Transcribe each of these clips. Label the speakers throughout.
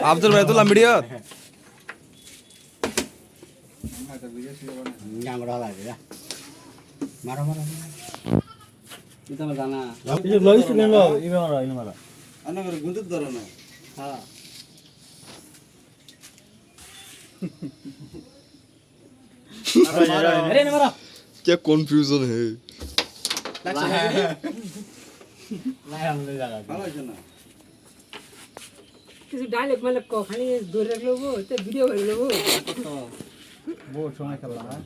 Speaker 1: আফজল ভাই তো ভিডিও
Speaker 2: ন্যাংরা লাগে মারো মারো
Speaker 3: এটা আমার জানা
Speaker 4: কিছু লইছ কেন ইবে মারা ইনে মারা
Speaker 3: আনা করে গুন্দুত ধরো না
Speaker 2: হ্যাঁ
Speaker 4: আরে নে মারা
Speaker 1: क्या कंफ्यूजन है
Speaker 2: লাই আমলে জায়গা
Speaker 3: ভালো হয়েছে না
Speaker 5: কিছু ডায়লগ মানে খালি দূরে রাখলো তো ভিডিও করে নেবো
Speaker 4: বহুত সময় খেললাম হ্যাঁ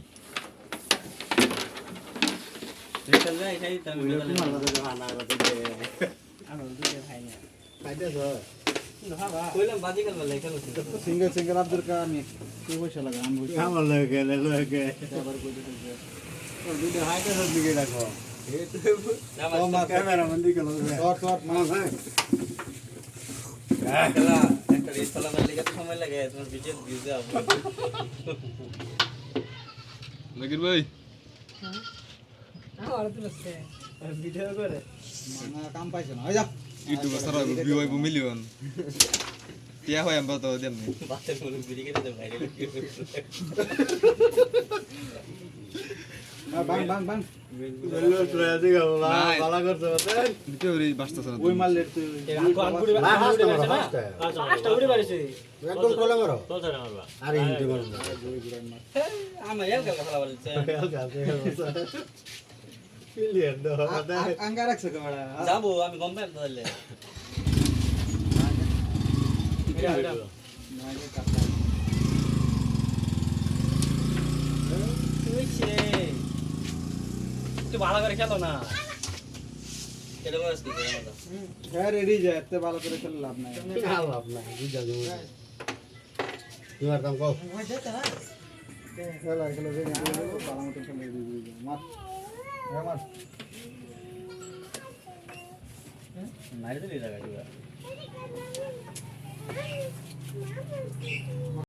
Speaker 3: চল যাই খাই তুমি
Speaker 2: তোমার কথা জানা কথা যে
Speaker 5: আমি দুটো খাই না
Speaker 2: খাইতেছ
Speaker 3: কইলাম বাজি কাল বলে খেলো
Speaker 4: সিঙ্গেল সিঙ্গেল আব্দুল কালাম কি পয়সা লাগে আমি বুঝি
Speaker 2: আমার লাগে লাগে
Speaker 4: আবার কই দিতে
Speaker 2: ওর ভিডিও হাইটার দিকে রাখো
Speaker 3: আমার
Speaker 2: ক্যামেরা বন্ধ করো
Speaker 4: শর্ট শর্ট
Speaker 2: মামা ভাই
Speaker 3: খেলা একটা রিস্তালা মারলে কত সময় লাগে তোমার ভিডিও ভিউ দাও
Speaker 1: लेकिन भाई
Speaker 5: আমার তো লাগছে
Speaker 3: ভিডিও করে
Speaker 4: না কাম পাইছ না ওই যা
Speaker 1: यूट्यूब पर सारा व्यू आइबो मिलियन क्या হয় আমরা তো দেন নি
Speaker 3: বাচ্চার মনে ভিডিও কেটে দাও ভাইরাল
Speaker 4: বাং বাং বাং
Speaker 2: বললো তুই আজকে ভালো করছ বলেন
Speaker 1: ভিডিও রে বাস্তা সারা
Speaker 4: ওই মারলে তুই
Speaker 5: পাঁচটা উড়ে বাড়িছে
Speaker 2: একদম তোলা মারো
Speaker 3: চলছে না মারবা
Speaker 2: আরে হিন্দি মারো
Speaker 3: আমার এল কাল খেলা বলছে
Speaker 2: ক্লিয়ার দাও
Speaker 4: আঙ্গা রাখছে ক্যামেরা
Speaker 3: যাবো আমি গম পাই তাহলে তুই ভালো করে খেলো না এটা বয়স কি আমাদের
Speaker 4: হ্যাঁ রেডি যায় এত ভালো করে খেলে লাভ নাই
Speaker 2: লাভ নাই বুঝা যাবে তোমার দাম কও
Speaker 4: খেলা খেলা রেডি ভালো মতো খেলে রেডি মার হ্যাঁ মার
Speaker 3: মারি দিলি জায়গা